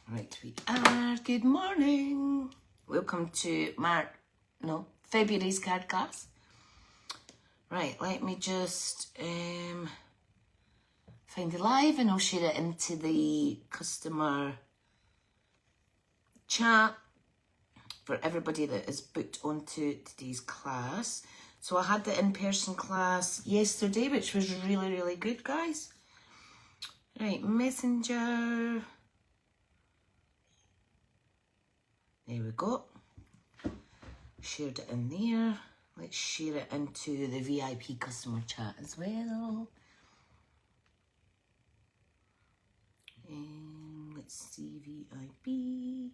Right, we are. Good morning. Welcome to February's card class. Right, let me just find the live and I'll share it into the customer chat for everybody that is booked onto today's class. So I had the in-person class yesterday, which was really, really good, guys. Right, Messenger. There we go. Shared it in there. Let's share it into the VIP customer chat as well. And let's see, VIP.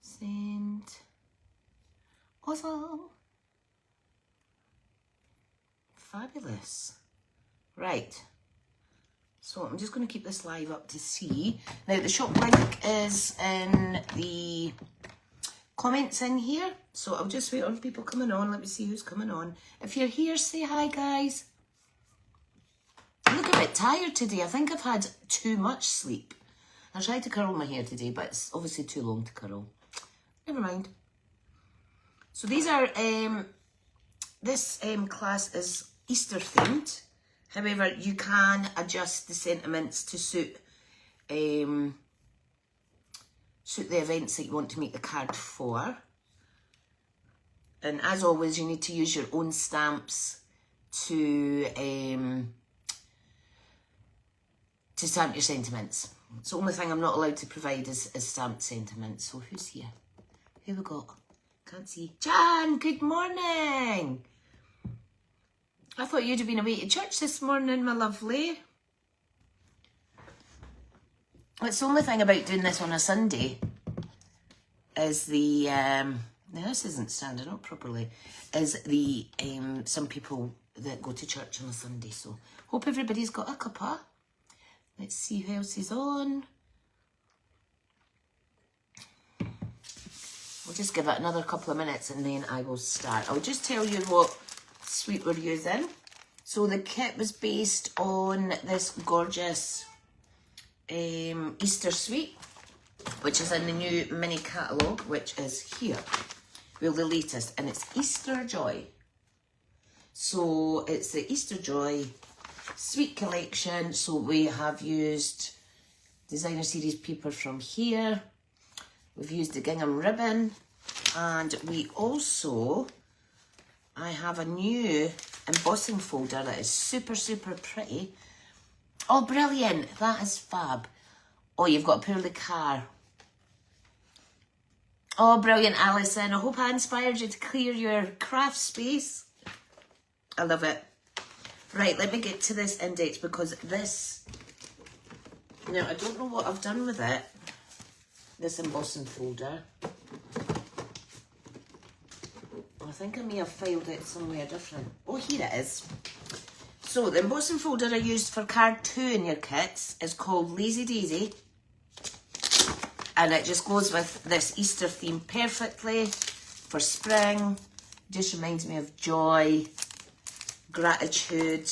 Send. Awesome. Fabulous. Right. So I'm just going to keep this live up to see. Now the shop link is in the comments in here. So I'll just wait on people coming on. Let me see who's coming on. If you're here, say hi, guys. I look a bit tired today. I think I've had too much sleep. I tried to curl my hair today, but it's obviously too long to curl. Never mind. So these are, this class is Easter themed. However, you can adjust the sentiments to suit the events that you want to make the card for. And as always, you need to use your own stamps to stamp your sentiments. It's the only thing I'm not allowed to provide is stamped sentiments. So who's here? Who we got? Can't see. Jan, good morning. I thought you'd have been away to church this morning, my lovely. It's the only thing about doing this on a Sunday is the, now this isn't standing up properly, is the, some people that go to church on a Sunday. So hope everybody's got a cuppa. Let's see who else is on. We'll just give it another couple of minutes and then I will start. I'll just tell you what suite we're using. So the kit was based on this gorgeous Easter suite, which is in the new mini catalogue, which is here. Well, the latest, and it's Easter Joy. So it's the Easter Joy suite collection. So we have used designer series paper from here. We've used the gingham ribbon, and we also, I have a new embossing folder that is super, super pretty. Oh, brilliant. That is fab. Oh, you've got to pull the car. Oh, brilliant, Alison. I hope I inspired you to clear your craft space. I love it. Right, let me get to this index because this, now I don't know what I've done with it, this embossing folder. I think I may have filed it somewhere different. Oh, here it is. So the embossing folder I used for card 2 in your kits is called Lazy Daisy. And it just goes with this Easter theme perfectly for spring. Just reminds me of joy, gratitude.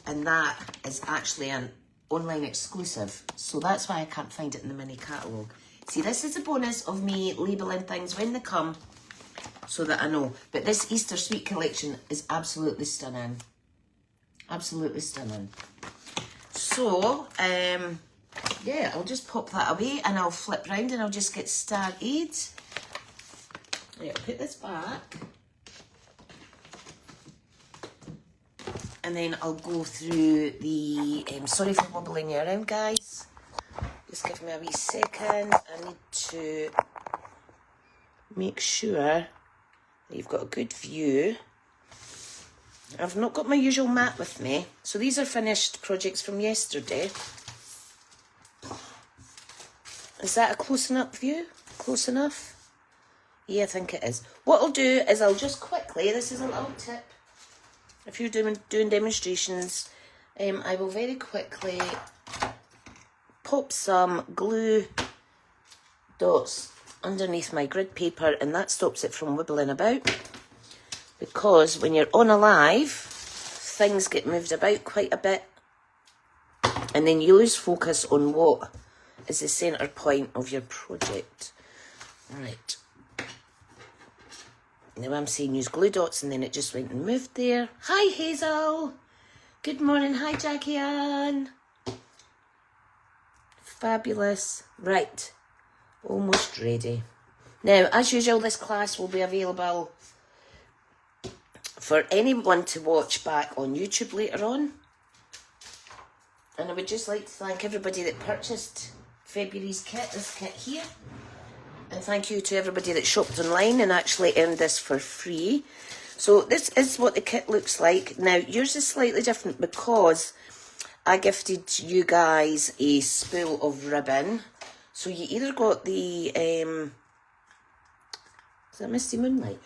And that is actually an online exclusive. So that's why I can't find it in the mini catalogue. See, this is a bonus of me labelling things when they come, so that I know. But this Easter Suite collection is absolutely stunning. Absolutely stunning. So, yeah, I'll just pop that away and I'll flip round and I'll just get started. Right, I'll put this back. And then I'll go through the, sorry for wobbling you around, guys. Just give me a wee second. I need to make sure you've got a good view. I've not got my usual mat with me. So these are finished projects from yesterday. Is that a close enough view? Close enough? Yeah, I think it is. What I'll do is I'll just quickly, this is a little tip. If you're doing demonstrations, I will very quickly pop some glue dots underneath my grid paper, and that stops it from wibbling about, because when you're on a live, things get moved about quite a bit. And then you lose focus on what is the centre point of your project. Right. Now I'm saying use glue dots, and then it just went and moved there. Hi Hazel. Good morning. Hi Jackie Ann. Fabulous. Right. Almost ready. Now, as usual, this class will be available for anyone to watch back on YouTube later on. And I would just like to thank everybody that purchased February's kit, this kit here. And thank you to everybody that shopped online and actually earned this for free. So this is what the kit looks like. Now, yours is slightly different because I gifted you guys a spool of ribbon. So you either got the, is that Misty Moonlight?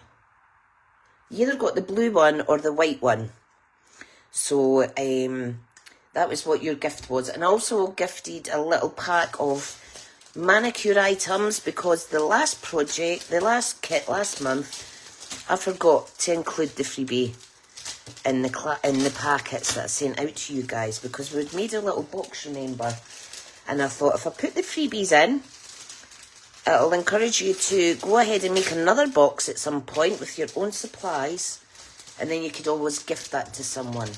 You either got the blue one or the white one. So that was what your gift was. And I also gifted a little pack of manicure items because the last project, the last kit last month, I forgot to include the freebie in the packets that I sent out to you guys because we'd made a little box, remember? And I thought if I put the freebies in, it'll encourage you to go ahead and make another box at some point with your own supplies, and then you could always gift that to someone.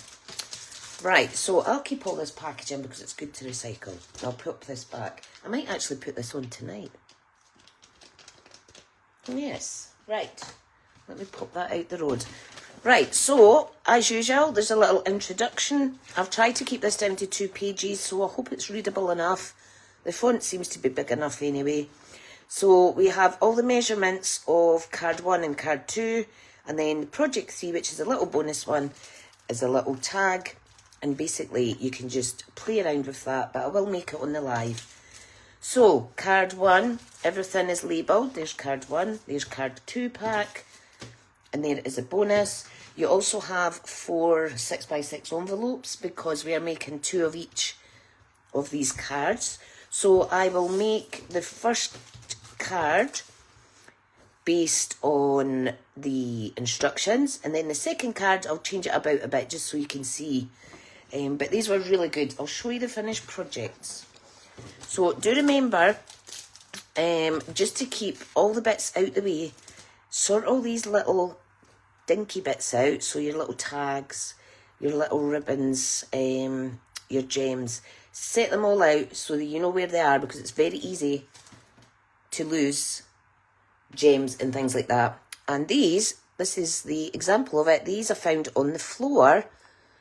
Right, so I'll keep all this packaging because it's good to recycle. I'll put this back. I might actually put this on tonight. Oh yes, right. Let me pop that out the road. Right, so, as usual, there's a little introduction. I've tried to keep this down to 2 pages, so I hope it's readable enough. The font seems to be big enough anyway. So, we have all the measurements of card 1 and card 2, and then project 3, which is a little bonus one, is a little tag. And basically, you can just play around with that, but I will make it on the live. So, card 1, everything is labelled. There's card 1, there's card 2 pack, and there is a bonus. You also have 4 6x6 envelopes because we are making 2 of each of these cards. So I will make the first card based on the instructions, and then the second card I'll change it about a bit just so you can see. But these were really good. I'll show you the finished projects. So do remember, just to keep all the bits out the way, sort all these little dinky bits out, so your little tags, your little ribbons, your gems, set them all out so that you know where they are, because it's very easy to lose gems and things like that. And this is the example of it. These I found on the floor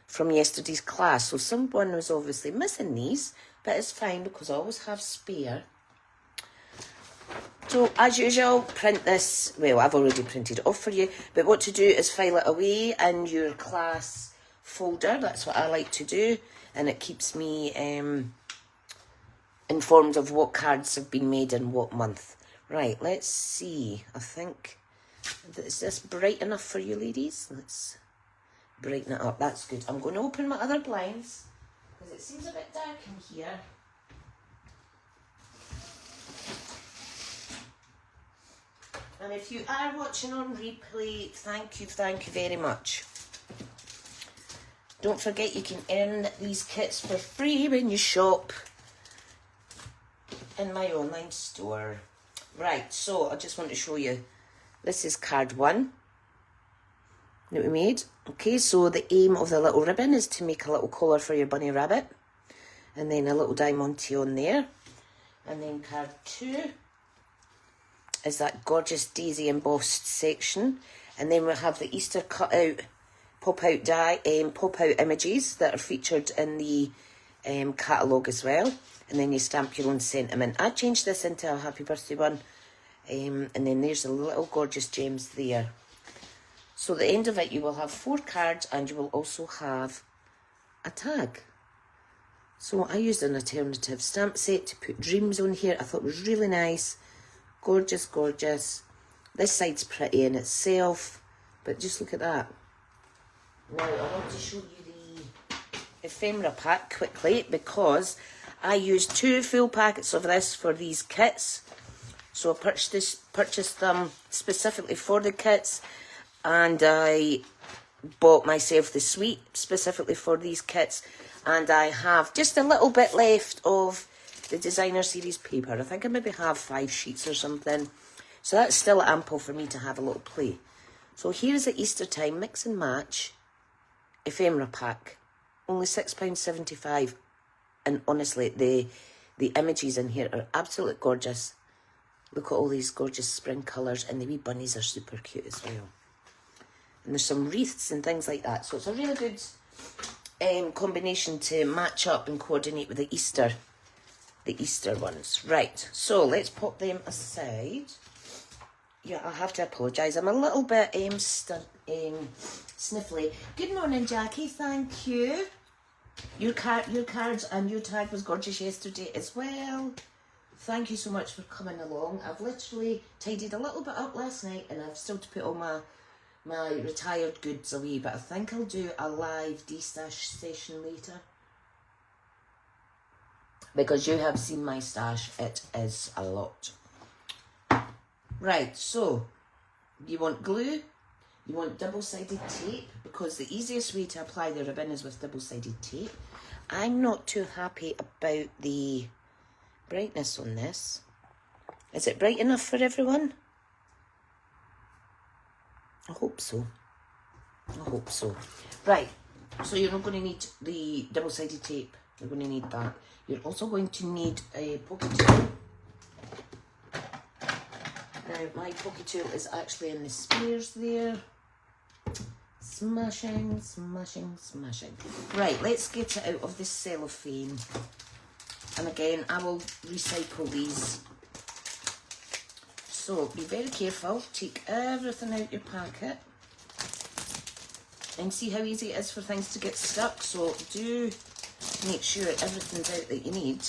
from yesterday's class, so someone was obviously missing these, but it's fine because I always have spare. So, as usual, print this. Well, I've already printed it off for you, but what to do is file it away in your class folder. That's what I like to do, and it keeps me informed of what cards have been made in what month. Right, let's see. I think, is this bright enough for you ladies? Let's brighten it up. That's good. I'm going to open my other blinds because it seems a bit dark in here. And if you are watching on replay, thank you very much. Don't forget you can earn these kits for free when you shop in my online store. Right, so I just want to show you. This is card 1 that we made. Okay, so the aim of the little ribbon is to make a little collar for your bunny rabbit. And then a little diamante on there. And then card 2 is that gorgeous daisy embossed section, and then we'll have the Easter cut out pop out images that are featured in the catalogue as well, and then you stamp your own sentiment. I changed this into a happy birthday one, and then there's a little gorgeous gems there. So at the end of it you will have 4 cards, and you will also have a tag. So I used an alternative stamp set to put dreams on here. I thought it was really nice. Gorgeous, gorgeous. This side's pretty in itself, but just look at that. Now, I want to show you the ephemera pack quickly because I used 2 full packets of this for these kits. So I purchased them specifically for the kits, and I bought myself the suite specifically for these kits. And I have just a little bit left of the designer series paper. I think I maybe have 5 sheets or something. So that's still ample for me to have a little play. So here's the Easter time mix and match ephemera pack. Only £6.75. And honestly, the images in here are absolutely gorgeous. Look at all these gorgeous spring colours, and the wee bunnies are super cute as well. And there's some wreaths and things like that. So it's a really good combination to match up and coordinate with the Easter ones. Right, so let's pop them aside. Yeah, I have to apologise. I'm a little bit sniffly. Good morning, Jackie. Thank you. Your cards and your tag was gorgeous yesterday as well. Thank you so much for coming along. I've literally tidied a little bit up last night, and I've still to put all my retired goods away, but I think I'll do a live de-stash session later. Because you have seen my stash, it is a lot. Right, so you want glue, you want double-sided tape, because the easiest way to apply the ribbon is with double-sided tape. I'm not too happy about the brightness on this. Is it bright enough for everyone? I hope so. I hope so. Right, so you're not going to need the double-sided tape. You're going to need that. You're also going to need a pocket tool. Now, my pocket tool is actually in the spares there. Smashing, smashing, smashing. Right, let's get it out of this cellophane. And again, I will recycle these. So, be very careful. Take everything out your packet. And see how easy it is for things to get stuck. So, do make sure everything's out that you need.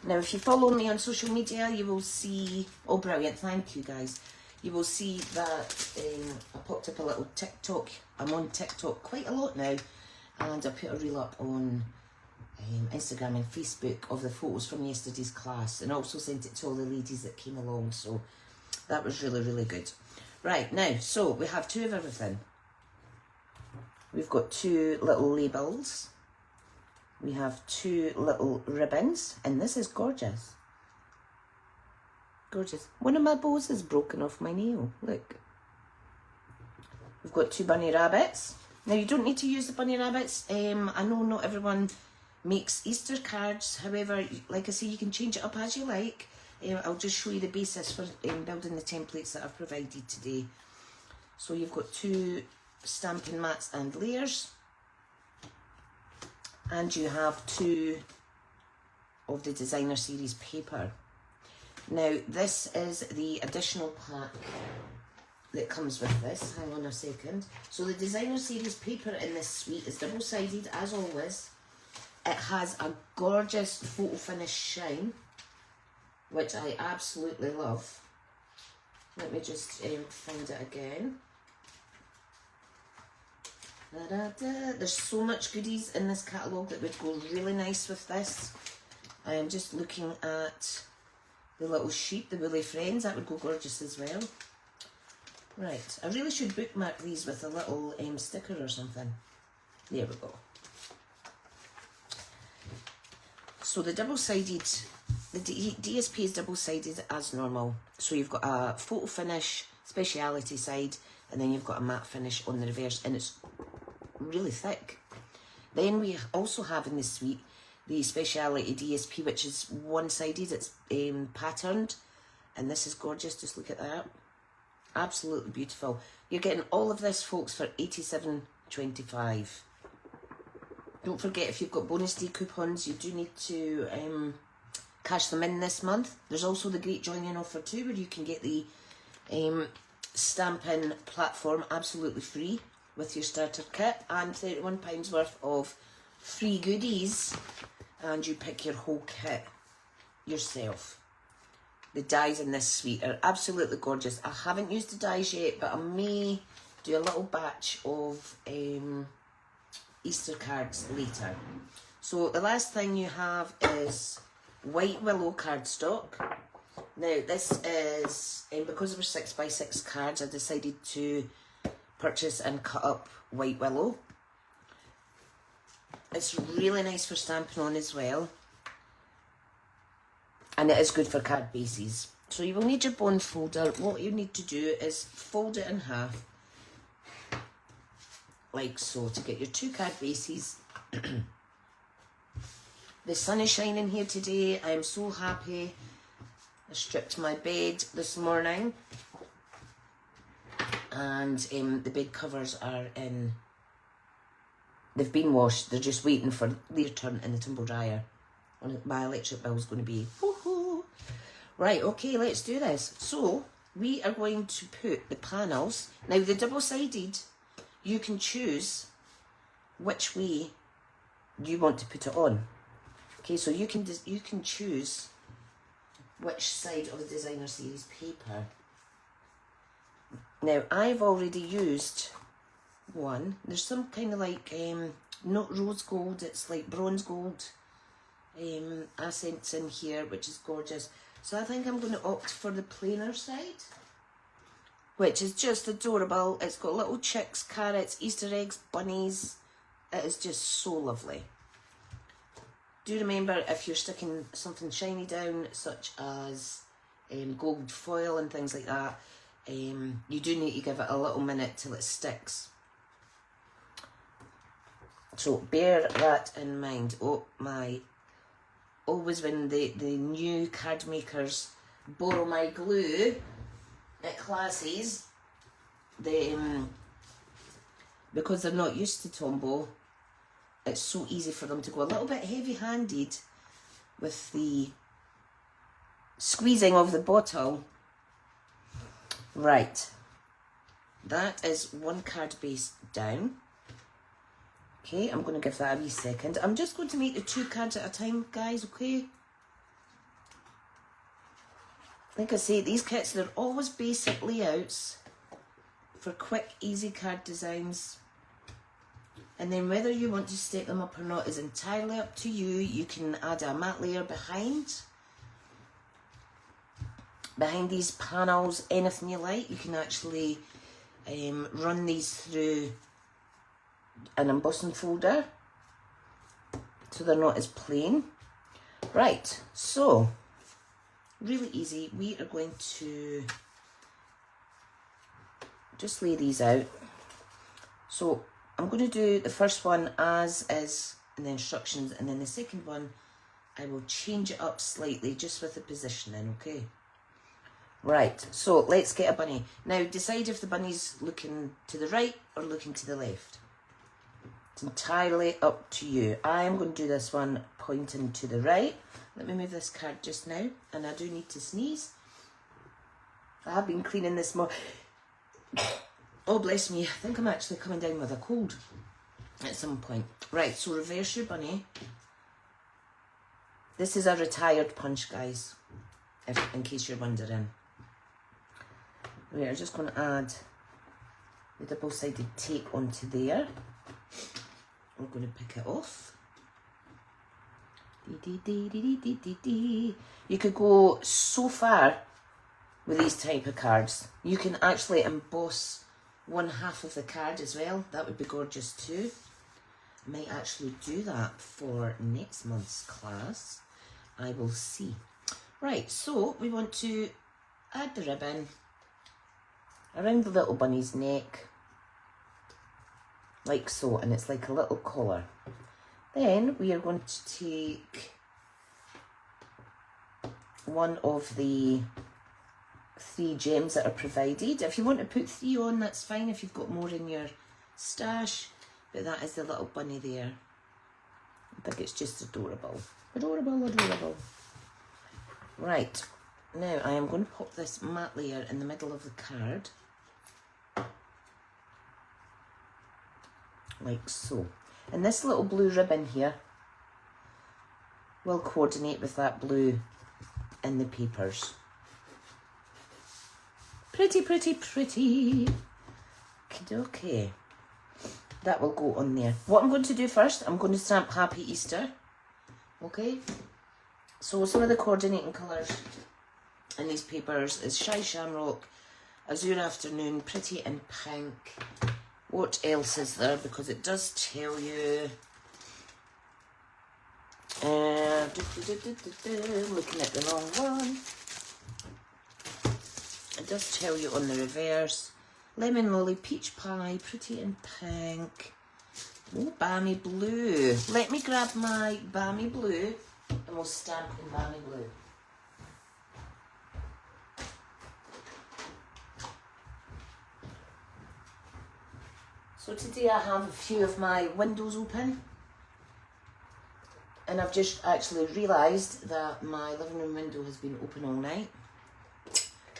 Now, if you follow me on social media, you will see... Oh, brilliant. Thank you, guys. You will see that I popped up a little TikTok. I'm on TikTok quite a lot now. And I put a reel up on Instagram and Facebook of the photos from yesterday's class. And also sent it to all the ladies that came along. So that was really, really good. Right, now, so we have 2 of everything. We've got 2 little labels. We have 2 little ribbons, and this is gorgeous. Gorgeous. One of my bows is broken off my nail, look. We've got 2 bunny rabbits. Now, you don't need to use the bunny rabbits. I know not everyone makes Easter cards. However, like I say, you can change it up as you like. I'll just show you the basis for building the templates that I've provided today. So you've got 2 Stampin' mats and layers. And you have 2 of the designer series paper. Now, this is the additional pack that comes with this. Hang on a second. So the designer series paper in this suite is double-sided as always. It has a gorgeous photo finish shine, which I absolutely love. Let me just find it again. There's so much goodies in this catalogue that would go really nice with this. I am just looking at the little sheep, the woolly friends. That would go gorgeous as well. Right, I really should bookmark these with a little sticker or something. There we go. So the double-sided, the DSP is double-sided as normal. So you've got a photo finish speciality side, and then you've got a matte finish on the reverse, and it's really thick. Then we also have in the suite the speciality DSP, which is one-sided. It's patterned, and this is gorgeous. Just look at that. Absolutely beautiful. You're getting all of this, folks, for £87.25. Don't forget, if you've got bonus day coupons, you do need to cash them in this month. There's also the great joining offer too, where you can get the Stampin' platform absolutely free with your starter kit, and £31 worth of free goodies, and you pick your whole kit yourself. The dies in this suite are absolutely gorgeous. I haven't used the dies yet, but I may do a little batch of Easter cards later. So the last thing you have is white willow cardstock. Now this is, because there were 6x6 cards, I decided to purchase and cut up white willow. It's really nice for stamping on as well. And it is good for card bases. So you will need your bond folder. What you need to do is fold it in half, like so, to get your 2 card bases. The sun is shining here today. I am so happy. I stripped my bed this morning. And the bed covers are in. They've been washed. They're just waiting for their turn in the tumble dryer. My electric bill is going to be woohoo. Right, okay, let's do this. So we are going to put the panels. Now the double-sided, you can choose which way you want to put it on. Okay, so you can choose which side of the designer series paper. Now I've already used one. There's some kind of like not rose gold, it's like bronze gold accents in here, which is gorgeous. So I think I'm going to opt for the plainer side, which is just adorable. It's got little chicks, carrots, Easter eggs, bunnies. It is just so lovely. Do remember, if you're sticking something shiny down, such as gold foil and things like that, you do need to give it a little minute till it sticks. So bear that in mind. Oh my, always when the new card makers borrow my glue at classes, because they're not used to Tombow, it's so easy for them to go a little bit heavy-handed with the squeezing of the bottle. Right, that is 1 card base down. Okay, I'm going to give that a wee second. I'm just going to make the 2 cards at a time, guys, okay? Like I say, these kits, they're always basic layouts for quick, easy card designs. And then whether you want to step them up or not is entirely up to you. You can add a matte layer behind these panels, anything you like. You can actually run these through an embossing folder so they're not as plain. Right, so really easy. We are going to just lay these out. So I'm going to do the first one as is in the instructions, and then the second one I will change it up slightly just with the positioning, okay? Right, so let's get a bunny. Now decide if the bunny's looking to the right or looking to the left. It's entirely up to you. I am going to do this one pointing to the right. Let me move this card just now, and I do need to sneeze. I have been cleaning this morning. Oh, bless me. I think I'm actually coming down with a cold at some point. Right, so reverse your bunny. This is a retired punch, guys, in case you're wondering. We're just going to add the double-sided tape onto there. I'm going to pick it off. You could go so far with these type of cards. You can actually emboss 1/2 of the card as well. That would be gorgeous too. I might actually do that for next month's class. I will see. Right, so we want to add the ribbon around the little bunny's neck, like so, and it's like a little collar. Then we are going to take one of the 3 gems that are provided. If you want to put 3 on, that's fine if you've got more in your stash, but that is the little bunny there. I think it's just adorable. Adorable, adorable. Right, now I am going to pop this matte layer in the middle of the card, like so. And this little blue ribbon here will coordinate with that blue in the papers. Pretty, pretty, pretty. Okay. That will go on there. What I'm going to do first, I'm going to stamp Happy Easter. Okay. So some of the coordinating colours in these papers is Shy Shamrock, Azure Afternoon, Pretty in Pink. What else is there? Because it does tell you. Looking at the wrong one. It does tell you on the reverse. Lemon Lolly, Peach Pie, Pretty in Pink. Oh, Balmy Blue. Let me grab my Balmy Blue and we'll stamp in Balmy Blue. So today I have a few of my windows open. And I've just actually realised that my living room window has been open all night.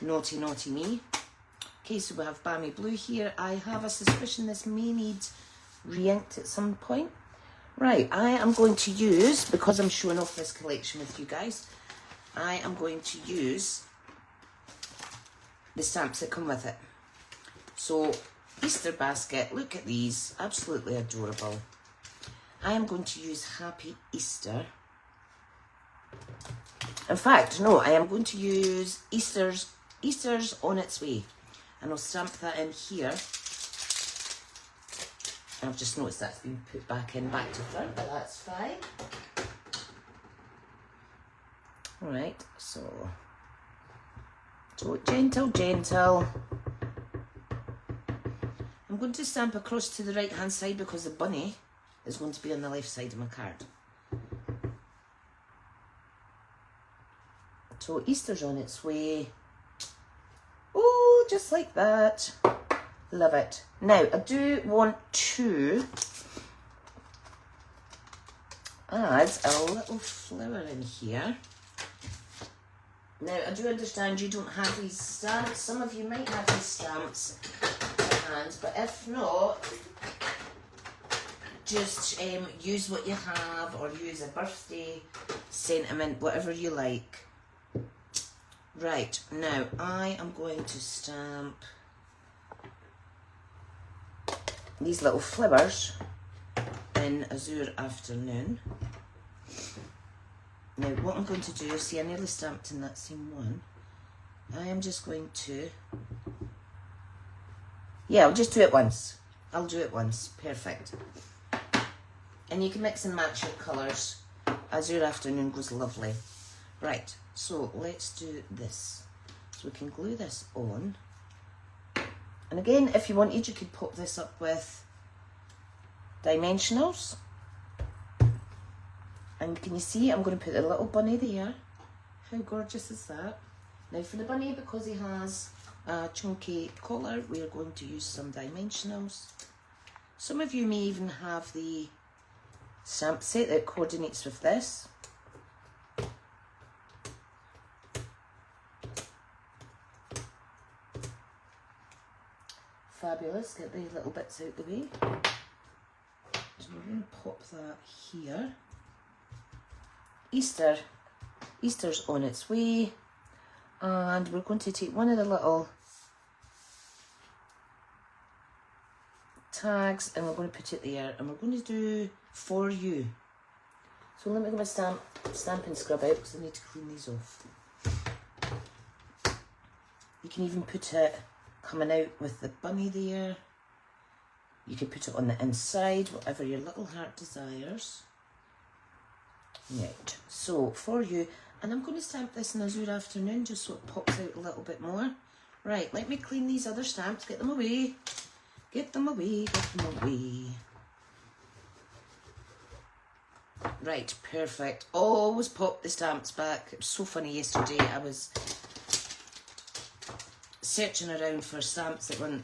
Naughty, naughty me. Okay, so we have Balmy Blue here. I have a suspicion this may need re-inked at some point. Right, I am going to use, because I'm showing off this collection with you guys, I am going to use the stamps that come with it. So, Easter basket, look at these, absolutely adorable. I am going to use Happy Easter. In fact, no, I am going to use Easter's on its way. And I'll stamp that in here. And I've just noticed that's been put back to front, but that's fine. Alright, so gentle, gentle. I'm going to stamp across to the right hand side because the bunny is going to be on the left side of my card. So Easter's on its way. Oh, just like that. Love it. Now, I do want to add a little flower in here. Now, I do understand you don't have these stamps. Some of you might have these stamps in hand, but if not, just use what you have or use a birthday sentiment, whatever you like. Right, now I am going to stamp these little flowers in Azure Afternoon. Now what I'm going to do, see I nearly stamped in that same one. I am just going to, yeah, I'll just do it once. I'll do it once, perfect. And you can mix and match your colours. Azure Afternoon goes lovely. Right, so let's do this. So we can glue this on. And again, if you wanted, you could pop this up with dimensionals. And can you see, I'm going to put a little bunny there. How gorgeous is that? Now for the bunny, because he has a chunky collar, we are going to use some dimensionals. Some of you may even have the stamp set that coordinates with this. Fabulous, get these little bits out the way. So we're going to pop that here. Easter's on its way, and we're going to take one of the little tags and we're going to put it there, and we're going to do for you. So let me get my stamping scrub out because I need to clean these off. You can even put it coming out with the bunny there. You can put it on the inside, whatever your little heart desires. Right, so for you, and I'm going to stamp this in Azure Afternoon just so it pops out a little bit more. Right, let me clean these other stamps, get them away. Get them away, get them away. Right, perfect. Always pop the stamps back. It was so funny yesterday. I was searching around for stamps that weren't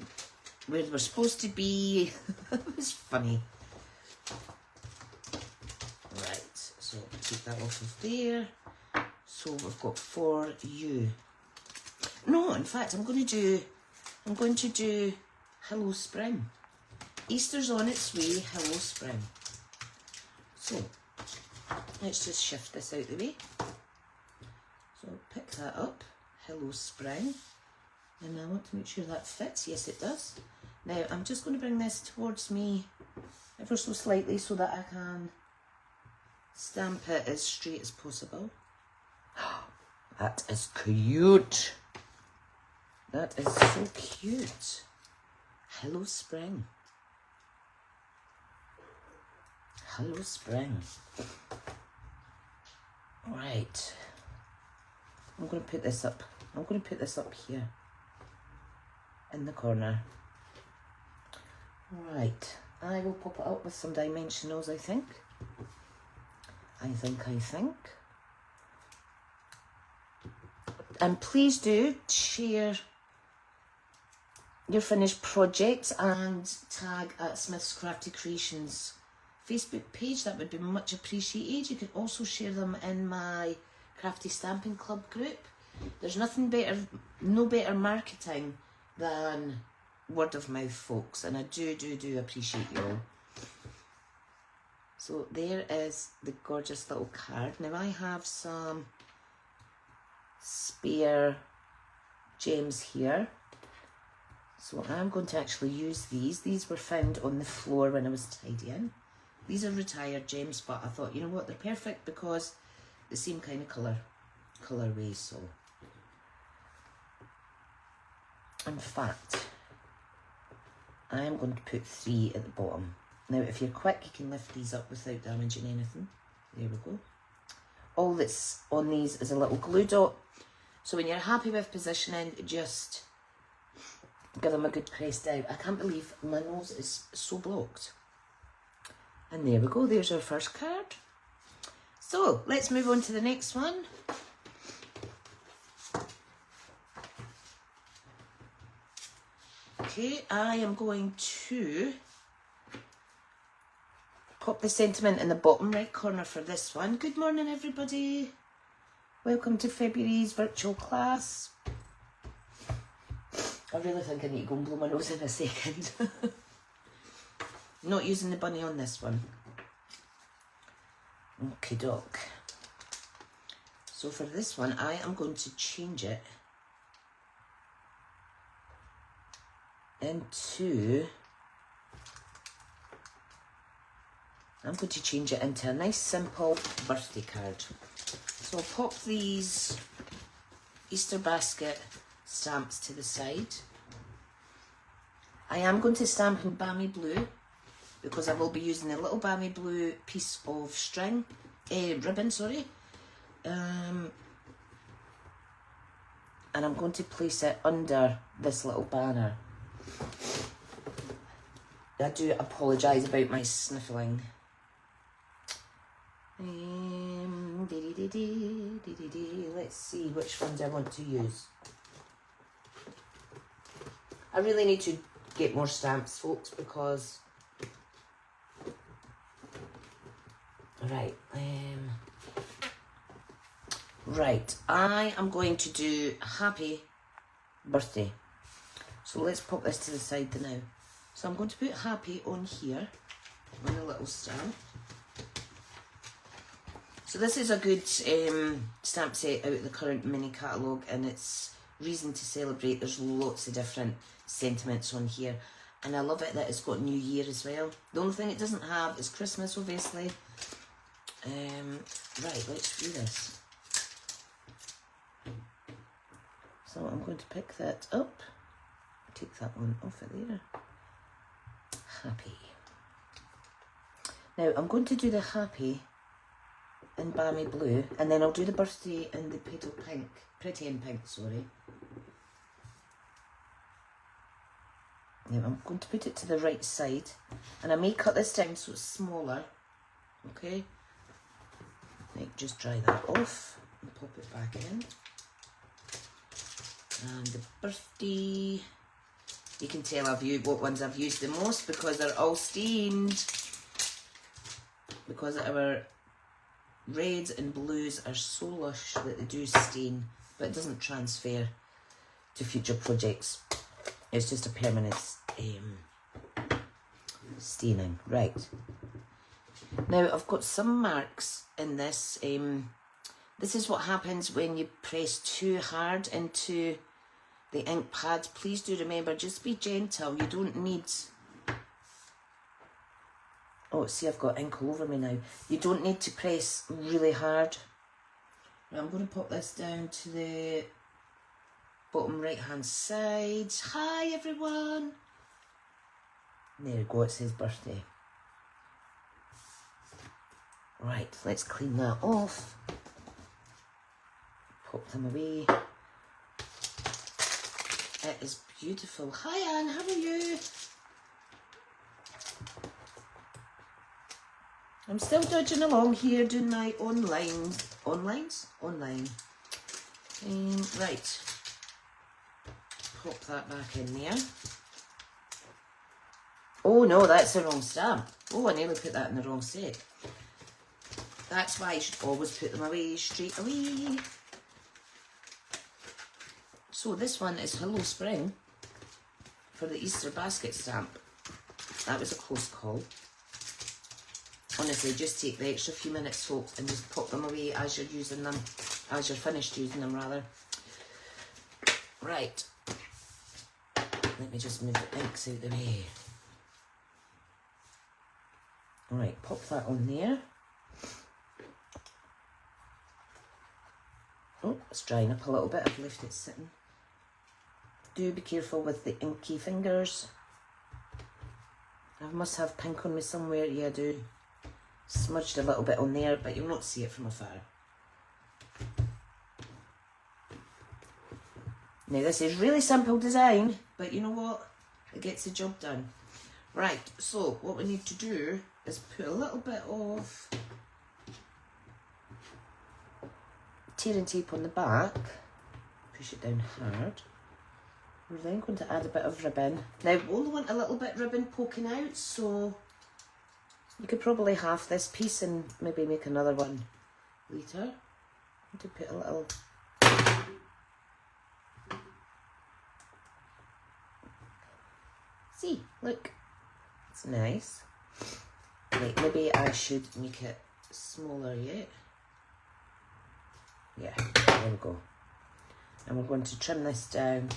where they were supposed to be. It was funny. Right, so take that off of there. So we've got for you. No, in fact, I'm going to do Hello Spring. Easter's on its way, Hello Spring. So let's just shift this out the way. So pick that up, Hello Spring. And I want to make sure that fits. Yes, it does. Now, I'm just going to bring this towards me ever so slightly so that I can stamp it as straight as possible. That is cute. That is so cute. Hello, spring. Hello, spring. Right. I'm going to put this up. I'm going to put this up here in the corner. Right. I will pop it up with some dimensionals, I think. And please do share your finished projects and tag at Smith's Crafty Creations Facebook page. That would be much appreciated. You can also share them in my Crafty Stampin' Club group. There's nothing better, no better marketing than word of mouth, folks, and I do appreciate you all. So there is the gorgeous little card. Now I have some spare gems here, so I'm going to actually use these. These were found on the floor when I was tidying. These are retired gems, but I thought, you know what, they're perfect because the same kind of colorway. So in fact, I'm going to put 3 at the bottom. Now if you're quick, you can lift these up without damaging anything. There we go. All that's on these is a little glue dot. So when you're happy with positioning, just give them a good press down. I can't believe my nose is so blocked. And there we go, there's our first card. So let's move on to the next one. Okay, I am going to pop the sentiment in the bottom right corner for this one. Good morning, everybody. Welcome to February's virtual class. I really think I need to go and blow my nose in a second. Not using the bunny on this one. Okie doke. So for this one, I am into I'm going to change it into a nice simple birthday card. So I'll pop these Easter basket stamps to the side. I am going to stamp in Bammy Blue because I will be using a little Bammy Blue piece of string, ribbon, sorry. And I'm going to place it under this little banner. I do apologise about my sniffling. Let's see which ones I want to use. I really need to get more stamps, folks, because... Right, right, I am going to do happy birthday. So let's pop this to the side now. So I'm going to put happy on here, on a little stamp. So this is a good stamp set out of the current mini catalogue, and it's Reason to Celebrate. There's lots of different sentiments on here, and I love it that it's got New Year as well. The only thing it doesn't have is Christmas, obviously. Right, let's do this. So I'm going to pick that up, take that one off of there. Happy. Now I'm going to do the happy in Bammy Blue, and then I'll do the birthday in the petal pink, Pretty in Pink, sorry. Now I'm going to put it to the right side, and I may cut this down so it's smaller, okay? Right, just dry that off and pop it back in. And the birthday, you can tell I've used what ones I've used the most because they're all stained. Because our reds and blues are so lush that they do stain, but it doesn't transfer to future projects. It's just a permanent staining. Right. Now I've got some marks in this. This is what happens when you press too hard into the ink pad. Please do remember, just be gentle. You don't need... Oh, see, I've got ink all over me now. You don't need to press really hard. Now I'm going to pop this down to the bottom right hand side. Hi everyone. There we go, it says birthday. Right, let's clean that off. Pop them away. It is beautiful. Hi Anne, how are you? I'm still dodging along here doing my online. Right. Pop that back in there. Oh no, that's the wrong stamp. Oh, I nearly put that in the wrong set. That's why you should always put them away straight away. So this one is Hello Spring for the Easter basket stamp. That was a close call. Honestly, just take the extra few minutes, folks, and just pop them away as you're using them, as you're finished using them, rather. Right. Let me just move the inks out the way. Alright, pop that on there. Oh, it's drying up a little bit. I've left it sitting. Do be careful with the inky fingers. I must have pink on me somewhere. Yeah, I do. Smudged a little bit on there, but you'll not see it from afar. Now this is really simple design, but you know what? It gets the job done. Right, so what we need to do is put a little bit of tearing tape on the back. Push it down hard. We're then going to add a bit of ribbon. Now we only want a little bit ribbon poking out, so you could probably half this piece and maybe make another one later. To put a little. See, look, it's nice. Right, maybe I should make it smaller yet. Yeah, there we go. And we're going to trim this down.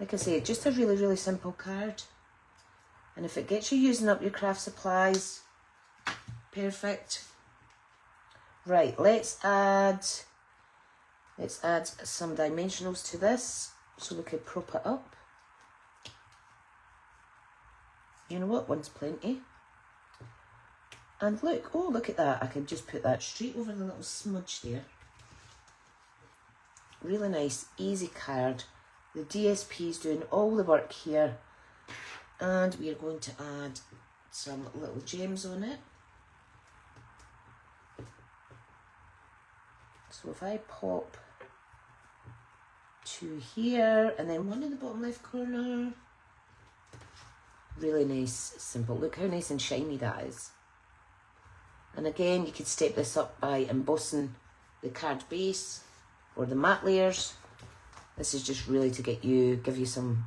Like I say, just a really, really simple card. And if it gets you using up your craft supplies, perfect. Right, let's add some dimensionals to this so we could prop it up. You know what, one's plenty. And look, oh look at that, I can just put that straight over the little smudge there. Really nice, easy card. The DSP is doing all the work here. And we are going to add some little gems on it. So if I pop two here and then one in the bottom left corner. Really nice, simple. Look how nice and shiny that is. And again, you could step this up by embossing the card base or the matte layers. This is just really to give you some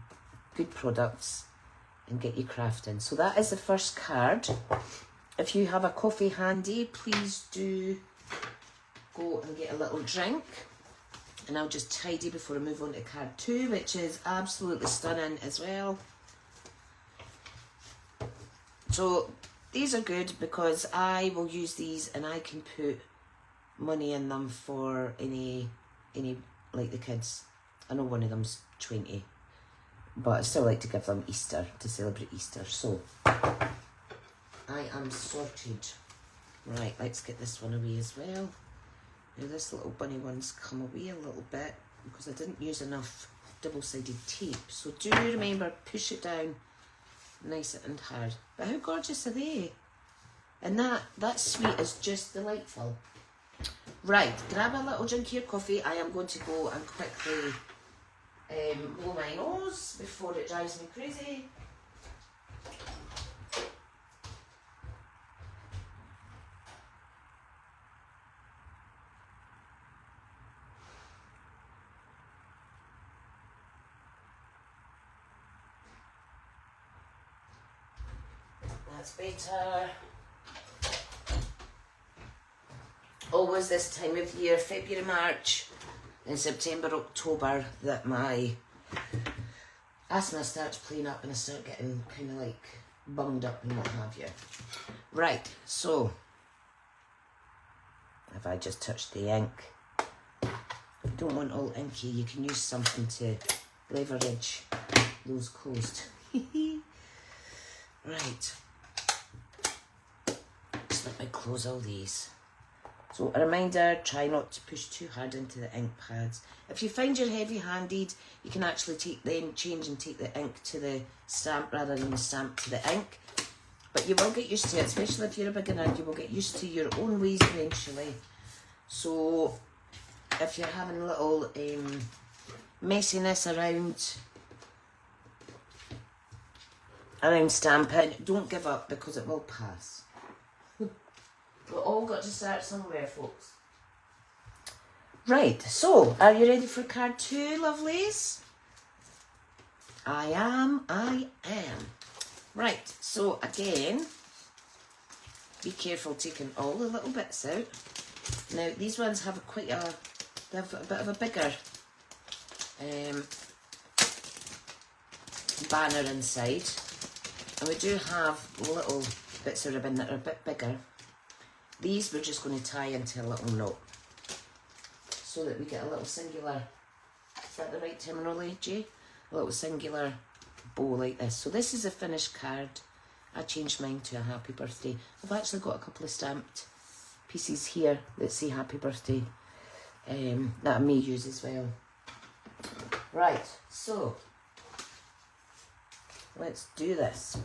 good products and get you crafting. So that is the first card. If you have a coffee handy, please do go and get a little drink. And I'll just tidy before I move on to card 2, which is absolutely stunning as well. So these are good because I will use these and I can put money in them for any like the kids. I know one of them's 20, but I still like to give them Easter, to celebrate Easter. So I am sorted. Right, let's get this one away as well. Now this little bunny one's come away a little bit because I didn't use enough double-sided tape. So do remember, push it down nice and hard. But how gorgeous are they? And that sweet is just delightful. Right, grab a little drink of your coffee. I am going to go and quickly blow my nose before it drives me crazy. That's better. Always this time of year, February, March, and September, October, that my asthma starts playing up and I start getting kind of like bunged up and what have you. Right, so have I just touched the ink? you don't want all inky, you can use something to leverage those closed. Right. Just let me close all these. So a reminder, try not to push too hard into the ink pads. If you find you're heavy-handed, you can actually change and take the ink to the stamp rather than the stamp to the ink. But you will get used to it, especially if you're a beginner, you will get used to your own ways eventually. So if you're having a little messiness around stamping, don't give up because it will pass. We've all got to start somewhere, folks. Right, so are you ready for card 2, lovelies? I am. Right, so again, be careful taking all the little bits out. Now, these ones have they have a bit of a bigger banner inside. And we do have little bits of ribbon that are a bit bigger. These we're just going to tie into a little knot so that we get a little singular, is that the right terminology? A little singular bow like this. So this is a finished card. I changed mine to a happy birthday. I've actually got a couple of stamped pieces here that say happy birthday that I may use as well. Right, so let's do this.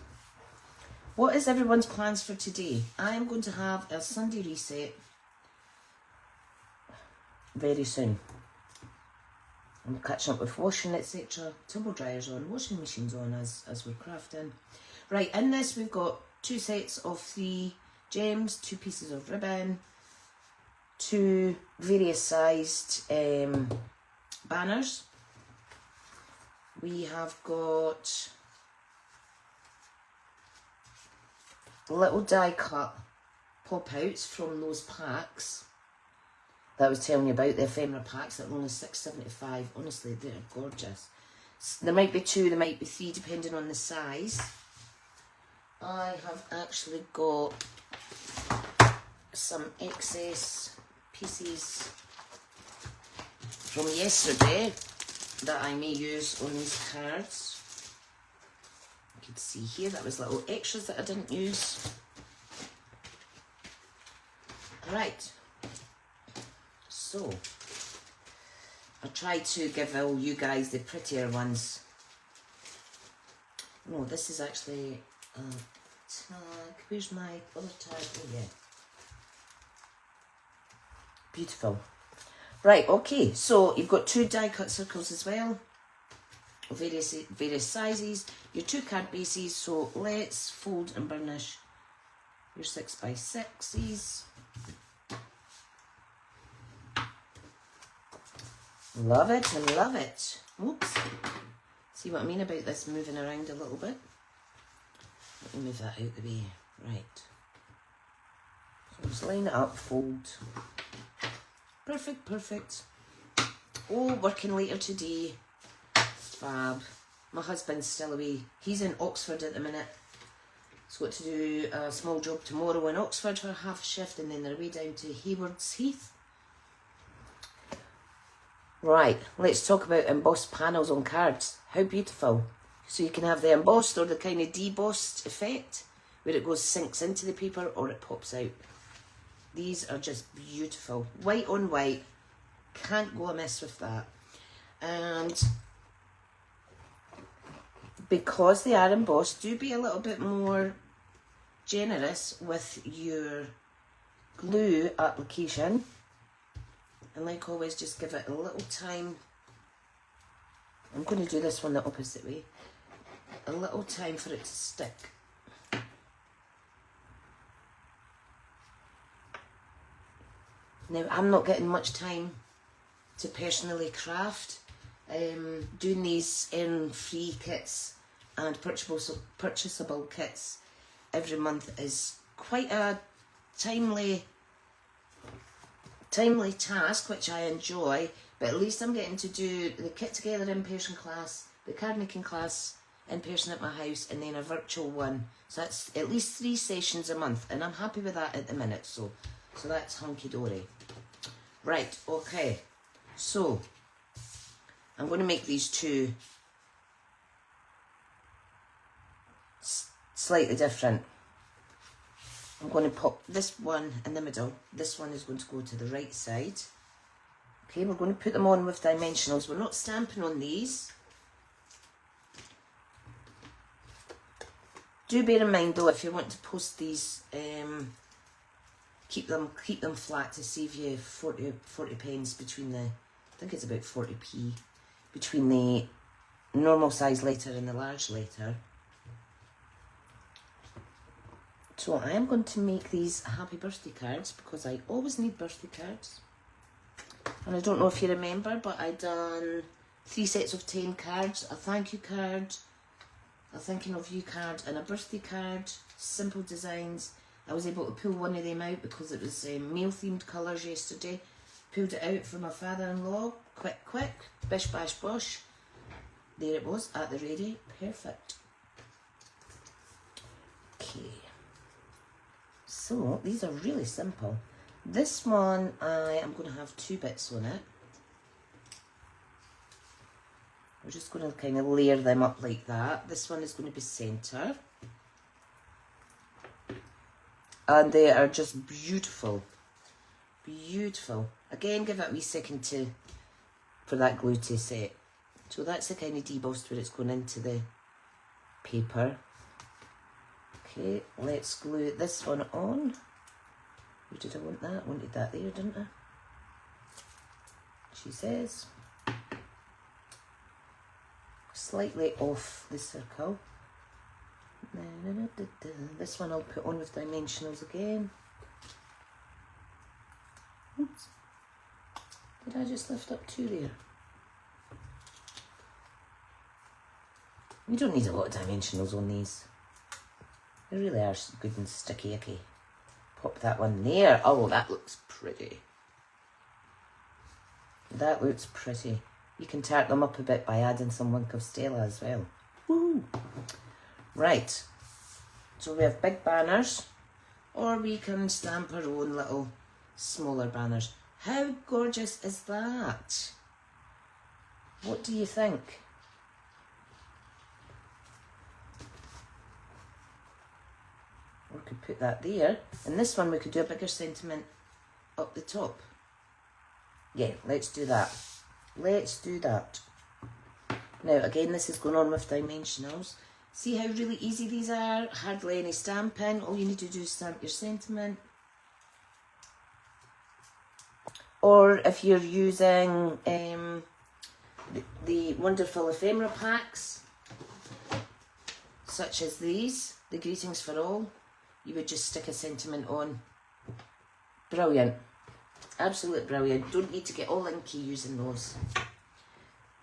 What is everyone's plans for today? I am going to have a Sunday reset very soon. I'm catching up with washing, etc. Tumble dryers on, washing machines on as we're crafting. Right, in this we've got 2 sets of 3 gems, 2 pieces of ribbon, 2 various sized banners. We have got little die cut pop outs from those packs that I was telling you about, the ephemera packs that are only $6.75. Honestly, they're gorgeous. There might be 2, there might be 3 depending on the size. I have actually got some excess pieces from yesterday that I may use on these cards. You can see here that was little extras that I didn't use. Right, so I tried to give all you guys the prettier ones. No, this is actually a tag. Where's my other tag? Oh yeah. Beautiful. Right, okay, so you've got 2 die cut circles as well, various sizes, your 2 card bases. So let's fold and burnish your 6x6s. Love it, I love it. Oops. See what I mean about this moving around a little bit? Let me move that out the way. Right. So just line it up, fold. Perfect, perfect. Oh, working later today. Fab. My husband's still away. He's in Oxford at the minute. He's got to do a small job tomorrow in Oxford for half a shift, and then they're way down to Haywards Heath. Right, let's talk about embossed panels on cards. How beautiful. So you can have the embossed or the kind of debossed effect, where it sinks into the paper or it pops out. These are just beautiful. White on white. Can't go amiss with that. And because they are embossed, do be a little bit more generous with your glue application. And like always, just give it a little time. I'm going to do this one the opposite way. A little time for it to stick. Now, I'm not getting much time to personally craft. Doing these in free kits and purchasable kits every month is quite a timely task, which I enjoy, but at least I'm getting to do the kit together in-person class, the card making class in person at my house, and then a virtual one. So that's at least 3 sessions a month, and I'm happy with that at the minute, so that's hunky-dory. Right, okay. So, I'm going to make these two slightly different. I'm going to pop this one in the middle. This one is going to go to the right side. Okay, we're going to put them on with dimensionals. We're not stamping on these. Do bear in mind though, if you want to post these, keep them flat to save you 40 pence between the, I think it's about 40p, between the normal size letter and the large letter. So I am going to make these happy birthday cards because I always need birthday cards. And I don't know if you remember, but I done 3 sets of 10 cards, a thank you card, a thinking of you card, and a birthday card. Simple designs. I was able to pull one of them out because it was male themed colours yesterday. Pulled it out for my father-in-law. Quick, bish bash bosh. There it was at the ready. Perfect. Okay. So these are really simple. This one I am going to have 2 bits on it. We're just going to kind of layer them up like that. This one is going to be centre. And they are just beautiful. Beautiful. Again, give it a wee second for that glue to set. So that's the kind of debossed where it's going into the paper. Okay, let's glue this one on. Where did I want that? I wanted that there, didn't I? She says. Slightly off the circle. This one I'll put on with dimensionals again. Oops. Did I just lift up 2 there? You don't need a lot of dimensionals on these. They really are good and sticky icky. Pop that one there. Oh, that looks pretty. That looks pretty. You can tart them up a bit by adding some Wink of Stella as well. Woo! Right. So we have big banners, or we can stamp our own little smaller banners. How gorgeous is that? What do you think? We could put that there. And this one we could do a bigger sentiment up the top. Yeah, let's do that. Let's do that. Now again, this is going on with dimensionals. See how really easy these are? Hardly any stamping. All you need to do is stamp your sentiment. Or if you're using the wonderful ephemera packs, such as these, the Greetings for All, you would just stick a sentiment on. Brilliant. Absolutely brilliant. Don't need to get all inky using those.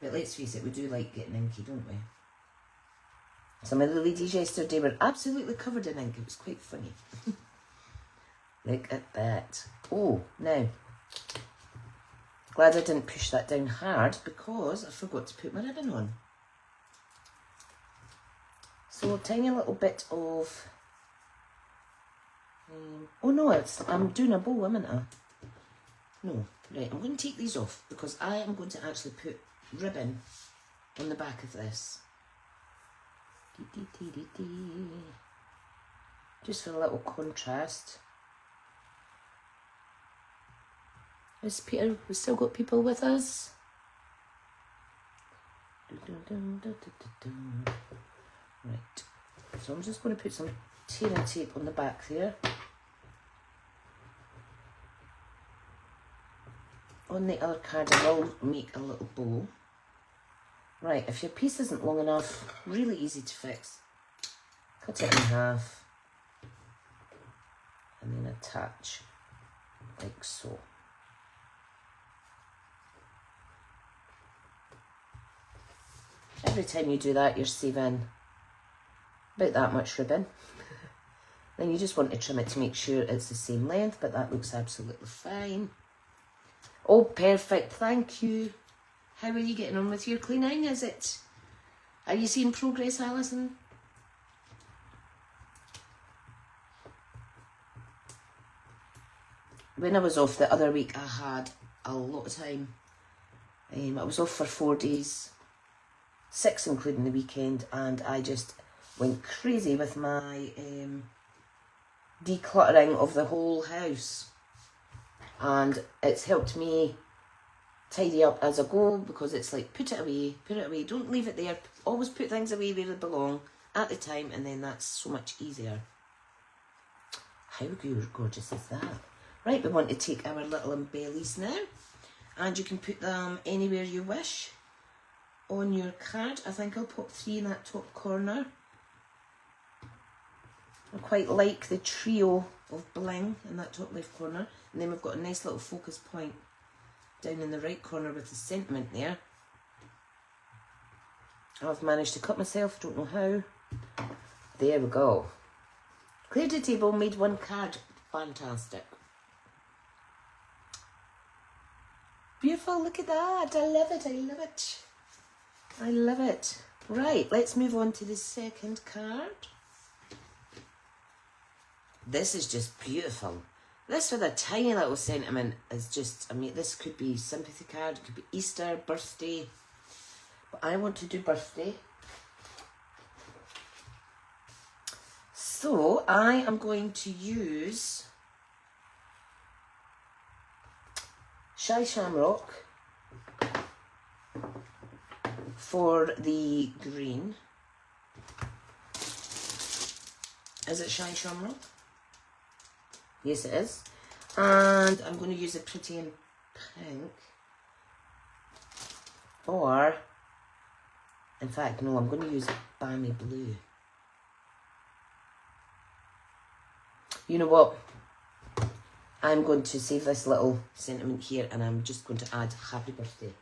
But let's face it, we do like getting inky, don't we? Some of the ladies yesterday were absolutely covered in ink. It was quite funny. Look at that. Oh, now, glad I didn't push that down hard because I forgot to put my ribbon on. So, tiny little bit of... oh no, I'm doing a bow, am I? No, right, I'm going to take these off because I am going to actually put ribbon on the back of this. Just for a little contrast. Is Peter, we've still got people with us? Right, so I'm just going to put some tearing tape on the back there. On the other card I will make a little bow. Right, if your piece isn't long enough, really easy to fix. Cut it in half and then attach like so. Every time you do that, you're saving about that much ribbon. Then you just want to trim it to make sure it's the same length, but that looks absolutely fine. Oh, perfect, thank you. How are you getting on with your cleaning? Are you seeing progress, Alison? When I was off the other week, I had a lot of time I was off for 4 days, 6 including the weekend, and I just went crazy with my decluttering of the whole house. And it's helped me tidy up as I go, because it's like, put it away, don't leave it there. Always put things away where they belong at the time, and then that's so much easier. How gorgeous is that? Right, we want to take our little embellies now, and you can put them anywhere you wish on your card. I think I'll pop 3 in that top corner. I quite like the trio of bling in that top left corner. And then we've got a nice little focus point down in the right corner with the sentiment there. I've managed to cut myself, don't know how. There we go. Cleared the table, made 1 card. Fantastic. Beautiful, look at that. I love it, I love it. I love it. Right, let's move on to the second card. This is just beautiful. This with a tiny little sentiment is just, I mean, this could be sympathy card, it could be Easter, birthday. But I want to do birthday. So I am going to use Shy Shamrock for the green. Is it Shy Shamrock? Yes, it is. And I'm going to use a Pretty in Pink. Or, in fact, no, I'm going to use Balmy Blue. You know what? I'm going to save this little sentiment here, and I'm just going to add Happy Birthday.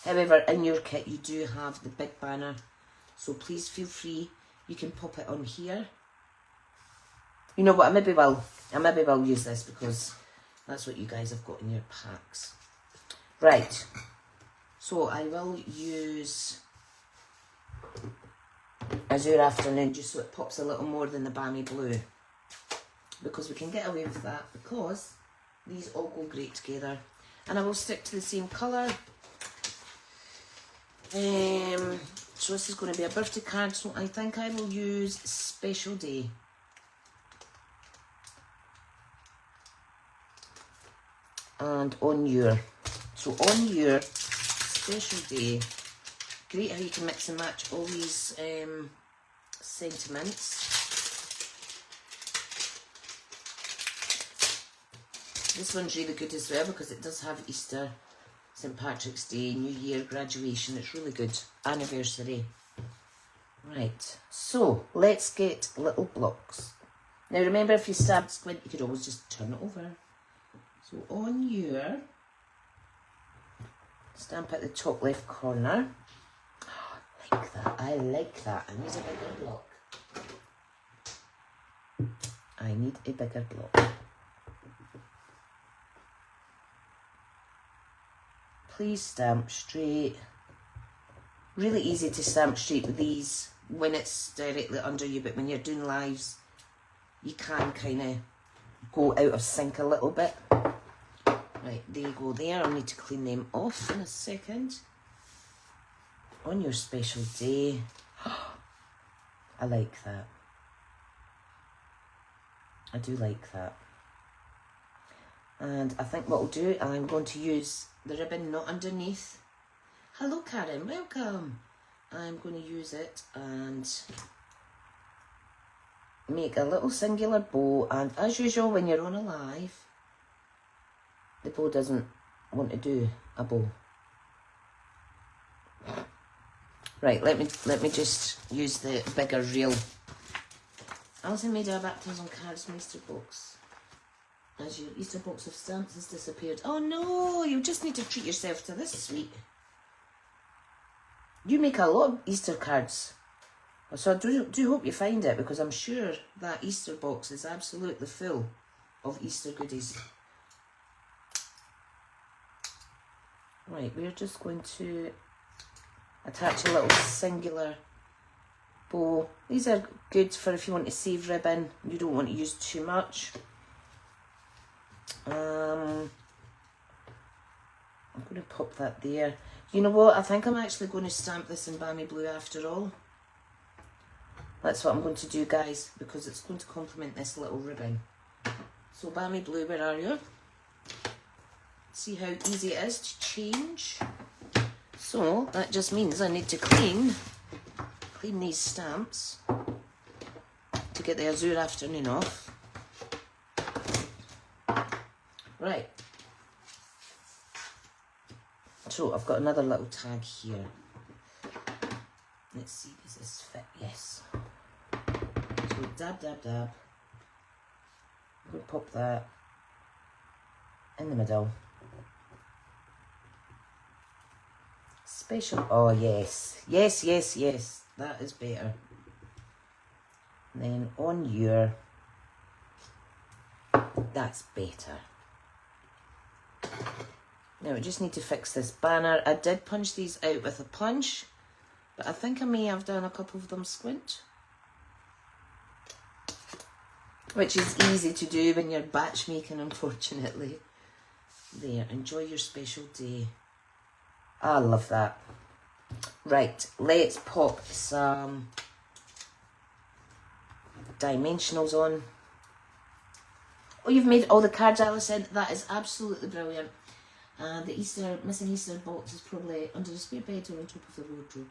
However, in your kit you do have the big banner, so please feel free. You can pop it on here. You know what, I maybe will use this because that's what you guys have got in your packs. Right, so I will use Azure Afternoon just so it pops a little more than the Balmy Blue, because we can get away with that because these all go great together. And I will stick to the same colour. So this is going to be a birthday card, so I think I will use Special Day. And on your Special Day, great how you can mix and match all these sentiments. This one's really good as well because it does have Easter, St. Patrick's Day, New Year, graduation. It's really good. Anniversary. Right, so let's get little blocks. Now remember, if you stabbed squint, you could always just turn it over. So on your stamp at the top left corner. Oh, I like that. I like that. I need a bigger block. I need a bigger block. Please stamp straight. Really easy to stamp straight with these when it's directly under you, but when you're doing lives, you can kind of go out of sync a little bit. Right, there you go there. I'll need to clean them off in a second. On your Special Day. I like that. I do like that. And I think what I'll do, I'm going to use the ribbon not underneath. Hello Karen, welcome. I'm going to use it and make a little singular bow, and as usual when you're on a live, the bow doesn't want to do a bow. Right, let me just use the bigger reel. Alison made our baptism on cards Easter box. As your Easter box of stamps has disappeared. Oh no, you just need to treat yourself to this, sweet. You make a lot of Easter cards. So I do hope you find it, because I'm sure that Easter box is absolutely full of Easter goodies. Right, we're just going to attach a little singular bow. These are good for if you want to save ribbon. You don't want to use too much. I'm going to pop that there. You know what? I think I'm actually going to stamp this in Balmy Blue after all. That's what I'm going to do, guys, because it's going to complement this little ribbon. So Balmy Blue, where are you? See how easy it is to change. So that just means I need to clean these stamps to get the Azure Afternoon off. Right. So I've got another little tag here. Let's see, does this fit? Yes. So dab, dab, dab. We'll pop that in the middle. Special. Oh, yes. Yes, yes, yes. That is better. And then on your... That's better. Now we just need to fix this banner. I did punch these out with a punch, but I think I may have done a couple of them squint. Which is easy to do when you're batch making, unfortunately. There, enjoy your special day. I love that. Right, let's pop some dimensionals on. Oh, you've made all the cards, Alison. That is absolutely brilliant. And the missing Easter box is probably under the spare bed or on top of the wardrobe.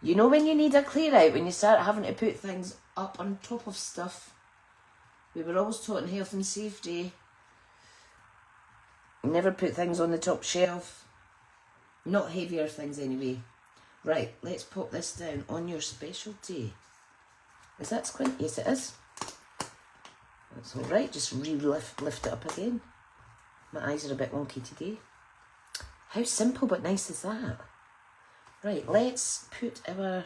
You know when you need a clear out, when you start having to put things up on top of stuff. We were always taught in health and safety, never put things on the top shelf. Not heavier things anyway. Right, let's pop this down on your special day. Is that squint? Yes, it is. That's alright, just lift it up again. My eyes are a bit wonky today. How simple but nice is that? Right, let's put our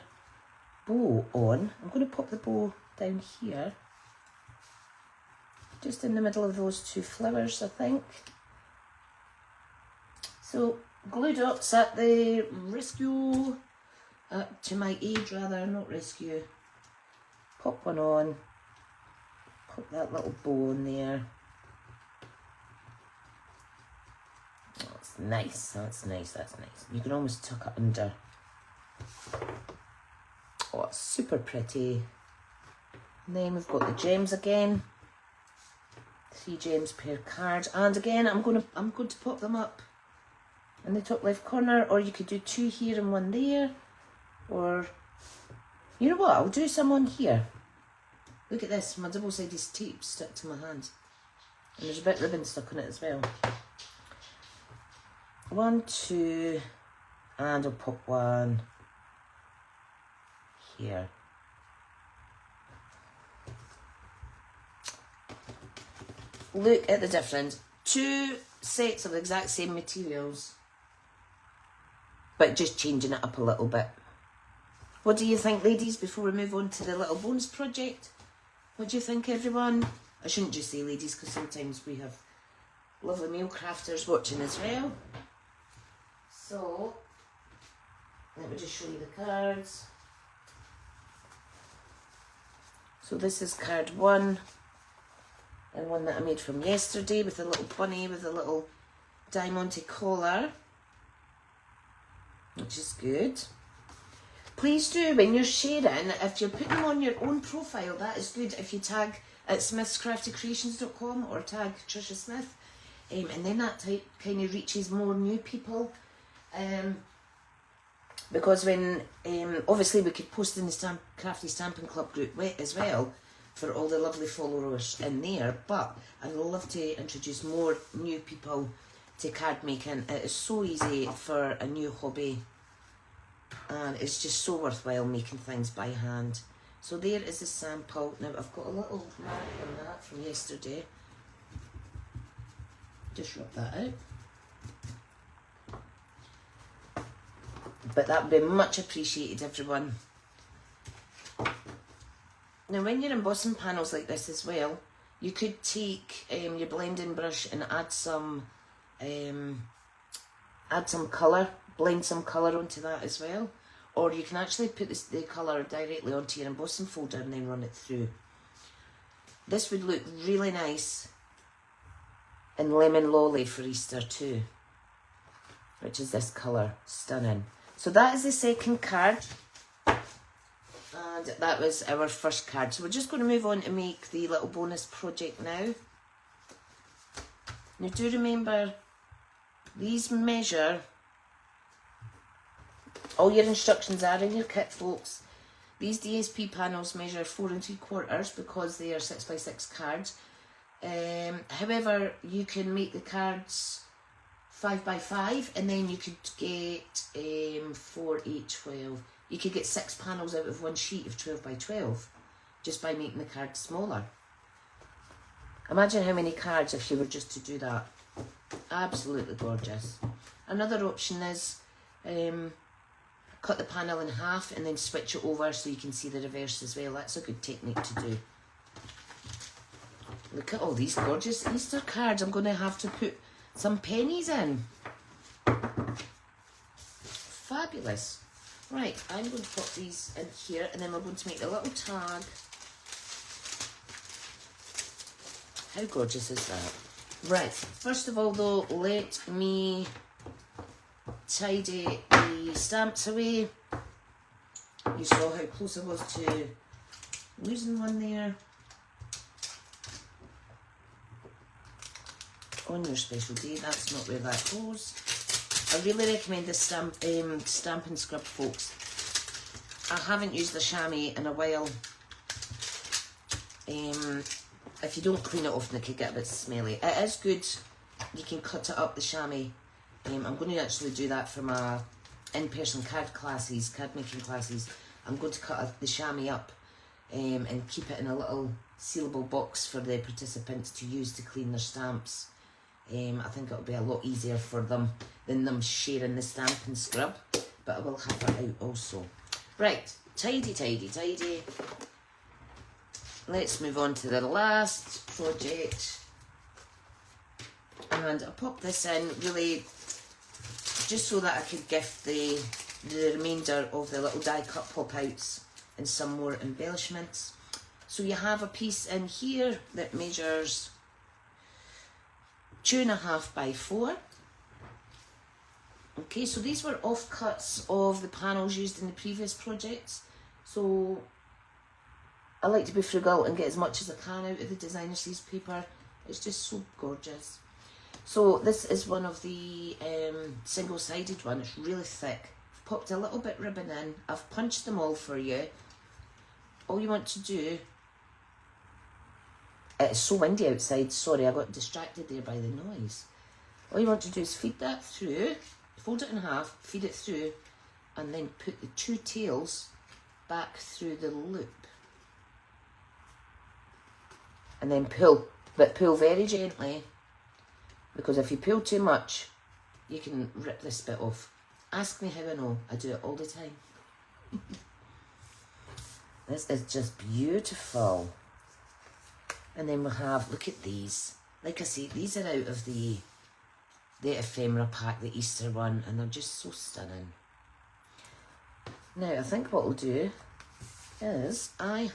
bow on. I'm going to pop the bow down here. Just in the middle of those two flowers, I think. So, glue dots at the rescue. To my aid, rather, not rescue. Pop one on. Pop that little bow on there. That's nice, that's nice, that's nice. You can almost tuck it under. Oh, it's super pretty. And then we've got the gems again. 3 gems per card. And again, I'm going to pop them up in the top left corner, or you could do 2 here and 1 there. Or, you know what, I'll do some on here. Look at this, my double-sided tape stuck to my hand. And there's a bit of ribbon stuck on it as well. 1, 2, and I'll pop 1 here. Look at the difference. 2 sets of the exact same materials, but just changing it up a little bit. What do you think, ladies, before we move on to the little bonus project? What do you think, everyone? I shouldn't just say ladies, because sometimes we have lovely male crafters watching as well. So, let me just show you the cards. So this is card 1, and one that I made from yesterday with a little bunny with a little diamante collar, which is good. Please do, when you're sharing, if you're putting them on your own profile, that is good. If you tag at smithscraftycreations.com or tag Tricia Smith, and then that kind of reaches more new people. Because when, obviously we could post in the Crafty Stampin' Club group as well for all the lovely followers in there, but I'd love to introduce more new people to card making. It is so easy for a new hobby, and it's just so worthwhile making things by hand. So there is a sample. Now I've got a little mark on that from yesterday. Just rub that out. But that would be much appreciated, everyone. Now when you're embossing panels like this as well, you could take your blending brush and add some colour, blend some colour onto that as well. Or you can actually put the colour directly onto your embossing folder and then run it through. This would look really nice and lemon lolly for Easter too, which is this colour. Stunning. So that is the second card, and that was our first card. So we're just going to move on to make the little bonus project now. Now do remember, these measure, all your instructions are in your kit, folks. These DSP panels measure 4 3/4 because they are 6x6 cards. However, you can make the cards 5x5, and then you could get 4, 8, 12. You could get 6 panels out of one sheet of 12x12 just by making the cards smaller. Imagine how many cards if you were just to do that. Absolutely gorgeous. Another option is cut the panel in half and then switch it over so you can see the reverse as well. That's a good technique to do. Look at all these gorgeous Easter cards. I'm going to have to put some pennies in. Fabulous. Right, I'm going to put these in here, and then we're going to make a little tag. How gorgeous is that? Right, first of all though, let me tidy the stamps away. You saw how close I was to losing one there. On your special day, that's not where that goes. I really recommend this Stampin' scrub, folks. I haven't used the chamois in a while. If you don't clean it often, it can get a bit smelly. It is good. You can cut it up, the chamois. I'm going to actually do that for my in-person card making classes. I'm going to cut the chamois up and keep it in a little sealable box for the participants to use to clean their stamps. I think it'll be a lot easier for them than them sharing the Stampin' scrub, but I will have that out also. Right, tidy, tidy, tidy. Let's move on to the last project. And I'll pop this in really just so that I could gift the remainder of the little die cut pop outs and some more embellishments. So you have a piece in here that measures 2.5 by 4. Okay, so these were offcuts of the panels used in the previous projects. So I like to be frugal and get as much as I can out of the designer series paper. It's just so gorgeous. So this is one of the single-sided one. It's really thick. I've popped a little bit ribbon in. I've punched them all for you. All you want to do, it's so windy outside, sorry, I got distracted there by the noise. All you want to do is feed that through, fold it in half, feed it through, and then put the 2 tails back through the loop. And then pull, but pull very gently, because if you pull too much, you can rip this bit off. Ask me how I know, I do it all the time. This is just beautiful. And then we'll have, look at these. Like I say, these are out of the ephemera pack, the Easter one, and they're just so stunning. Now, I think what we'll do is, I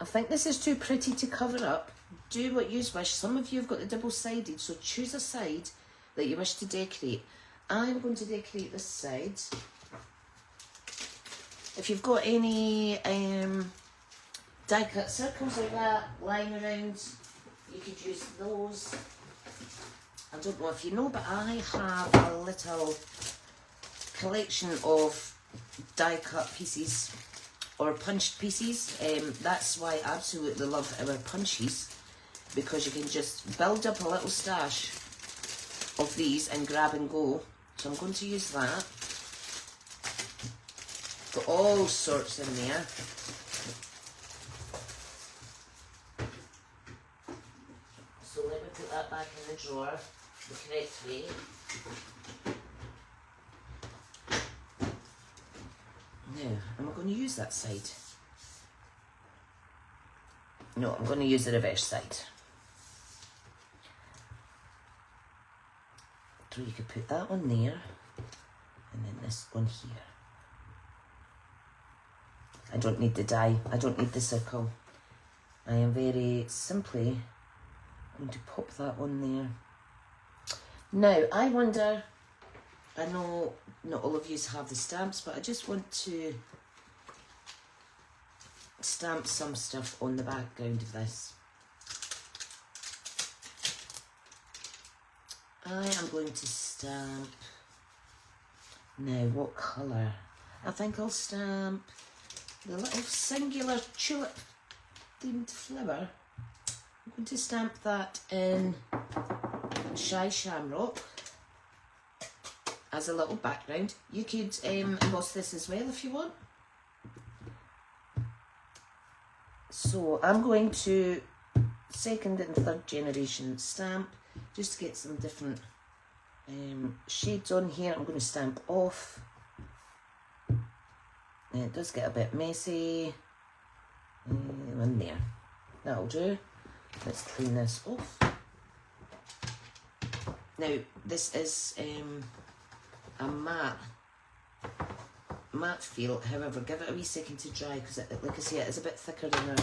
think this is too pretty to cover up. Do what you wish. Some of you have got the double-sided, so choose a side that you wish to decorate. I'm going to decorate this side. If you've got any die-cut circles like that lying around, you could use those. I don't know if you know, but I have a little collection of die-cut pieces or punched pieces. That's why I absolutely love our punchies, because you can just build up a little stash of these and grab and go. So I'm going to use that. Got all sorts in there. So let me put that back in the drawer the correct way. Now, am I going to use that side? No, I'm going to use the reverse side. So you could put that one there, and then this one here. I don't need the die, I don't need the circle. I am very simply I'm going to pop that on there. Now, I wonder, I know not all of you have the stamps, but I just want to stamp some stuff on the background of this. I am going to stamp, now what colour? I think I'll stamp the little singular tulip themed flower. I'm going to stamp that in Shy Shamrock as a little background. You could emboss this as well if you want. So I'm going to second and third generation stamp just to get some different shades on here. I'm going to stamp off. And it does get a bit messy. In there. That'll do. Let's clean this off. Now, this is a matte feel. However, give it a wee second to dry because, like I say, it is a bit thicker than our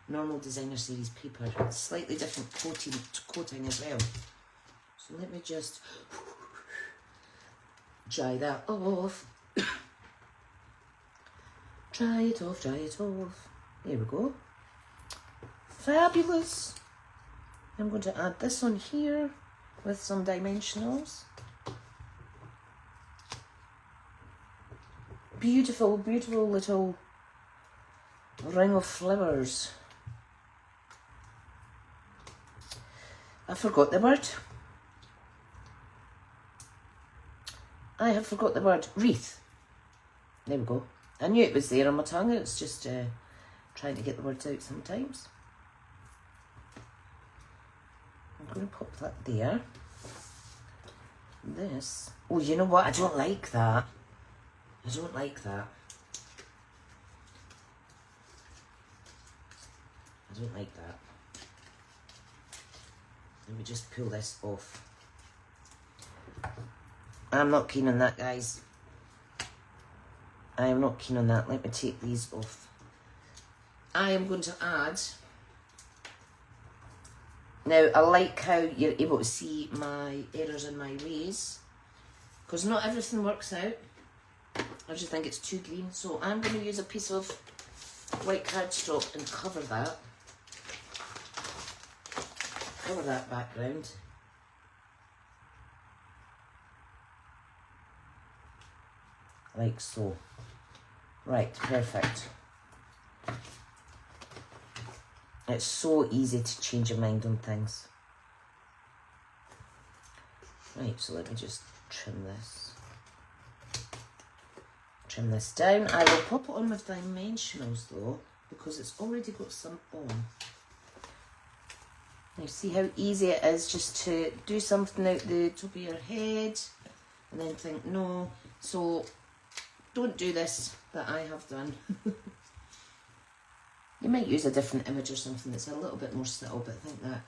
normal designer series paper. It's slightly different coating as well. So let me just dry that off. Dry it off, dry it off. There we go. Fabulous. I'm going to add this on here with some dimensionals. Beautiful, beautiful little ring of flowers. I forgot the word. I have forgot the word wreath. There we go. I knew it was there on my tongue. It's just trying to get the words out sometimes. I'm going to pop that there. This. Oh, you know what? I don't like that. I don't like that. I don't like that. Let me just pull this off. I'm not keen on that, guys. I am not keen on that. Let me take these off. I am going to add... Now, I like how you're able to see my errors and my ways, because not everything works out. I just think it's too green. So I'm going to use a piece of white cardstock and cover that. Cover that background. Like so. Right, perfect. It's so easy to change your mind on things. Right, so let me just trim this. Trim this down. I will pop it on with dimensionals though, because it's already got some on. Now see how easy it is just to do something out the top of your head and then think no. So don't do this that I have done. You might use a different image or something that's a little bit more subtle, but I think that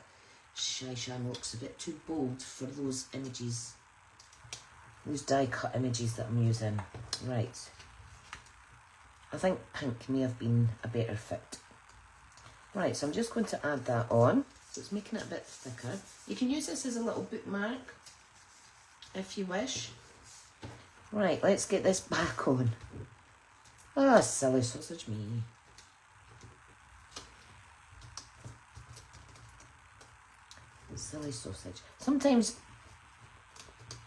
Shy Shamrock's a bit too bold for those images, those die cut images that I'm using. Right. I think pink may have been a better fit. Right, so I'm just going to add that on. So it's making it a bit thicker. You can use this as a little bookmark if you wish. Right, let's get this back on. Ah, silly sausage me. Silly sausage. Sometimes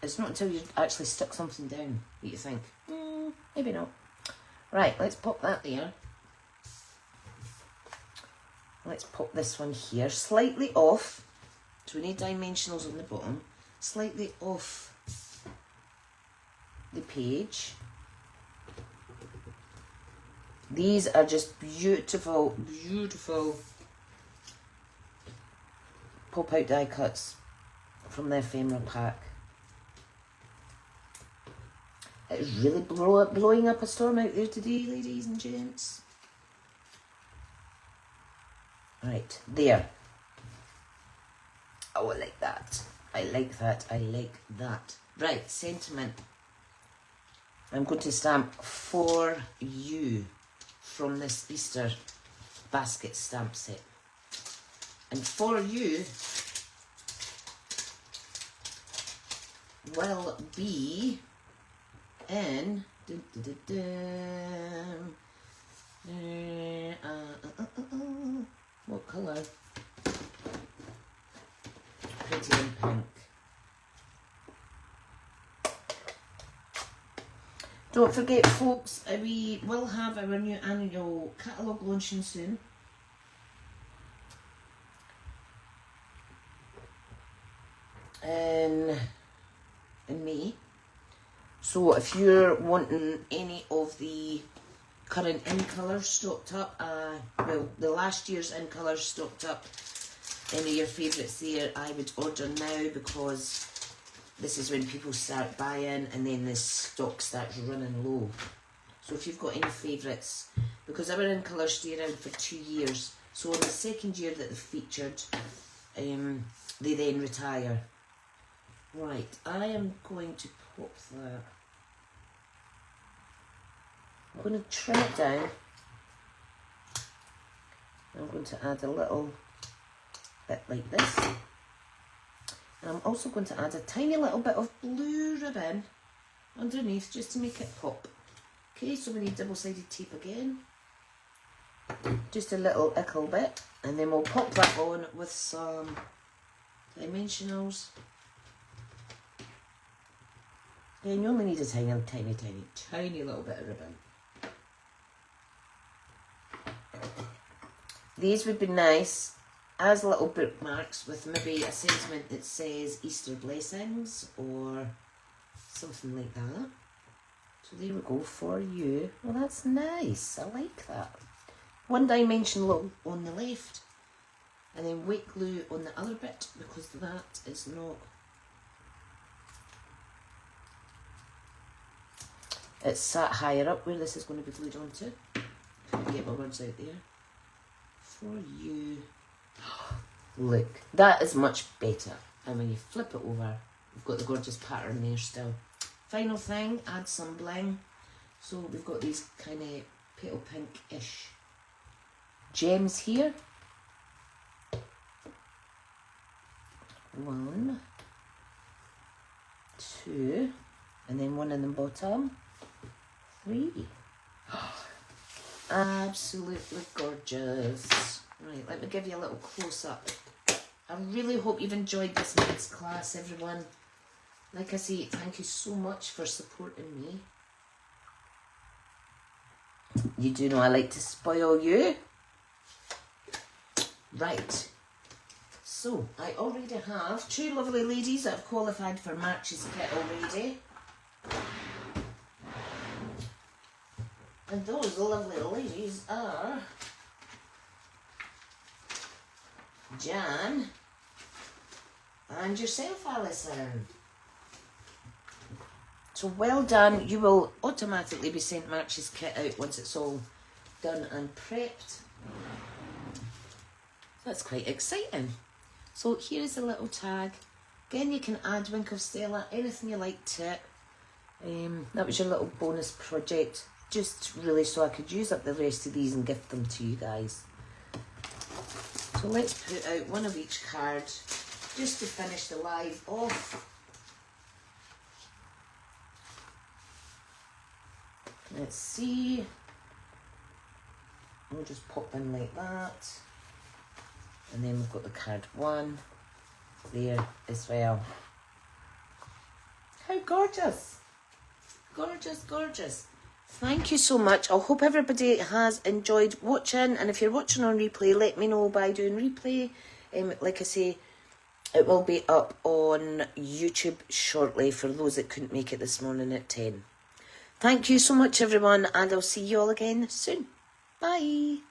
it's not until you actually stick something down that you think, maybe not. Right, let's pop that there. Let's pop this one here, slightly off. So we need dimensionals on the bottom. Slightly off the page. These are just beautiful, beautiful pop-out die cuts from the ephemera pack. It's really blowing up a storm out there today, ladies and gents. Right, there. Oh, I like that. I like that. I like that. Right, sentiment. I'm going to stamp For You from this Easter basket stamp set. And For You will be in what colour? Pretty in pink. Don't forget, folks, we will have our new annual catalogue launching soon. In May. So if you're wanting any of the current in colours stocked up, well, the last year's in colours stocked up, any of your favourites there, I would order now, because this is when people start buying and then the stock starts running low. So if you've got any favourites, because our in colours stay around for 2 years, so in the second year that they're featured, they then retire. Right, I am going to pop that. I'm going to trim it down. I'm going to add a little bit like this. And I'm also going to add a tiny little bit of blue ribbon underneath just to make it pop. Okay, so we need double-sided tape again. Just a little ickle bit. And then we'll pop that on with some dimensionals. And you only need a tiny little bit of ribbon. These would be nice as little bookmarks with maybe a sentiment that says Easter blessings or something like that. So there we go for you. Well, that's nice. I like that. One dimension look on the left, and then weight glue on the other bit, because that is not... It's sat higher up where this is going to be glued onto. Get my words out there. For you. Look, that is much better. And when you flip it over, we've got the gorgeous pattern there still. Final thing, add some bling. So we've got these kind of petal pink-ish gems here. 1, 2, and then one in the bottom. 3. Absolutely gorgeous. Right, let me give you a little close-up. I really hope you've enjoyed this month's class, everyone. Like I say, thank you so much for supporting me. You do know I like to spoil you. Right. So, I already have 2 lovely ladies that have qualified for March's kit already. And those lovely ladies are Jan and yourself, Alison. So well done. You will automatically be sent March's kit out once it's all done and prepped. That's quite exciting. So here is a little tag. Again, you can add Wink of Stella, anything you like to it. That was your little bonus project. Just really so I could use up the rest of these and gift them to you guys. So let's put out one of each card just to finish the live off. Let's see. We'll just pop in like that. And then we've got the card 1 there as well. How gorgeous. Gorgeous, gorgeous. Thank you so much. I hope everybody has enjoyed watching, and if you're watching on replay, let me know by doing replay. Like I say, it will be up on YouTube shortly for those that couldn't make it this morning at 10. Thank you so much, everyone, and I'll see you all again soon. Bye.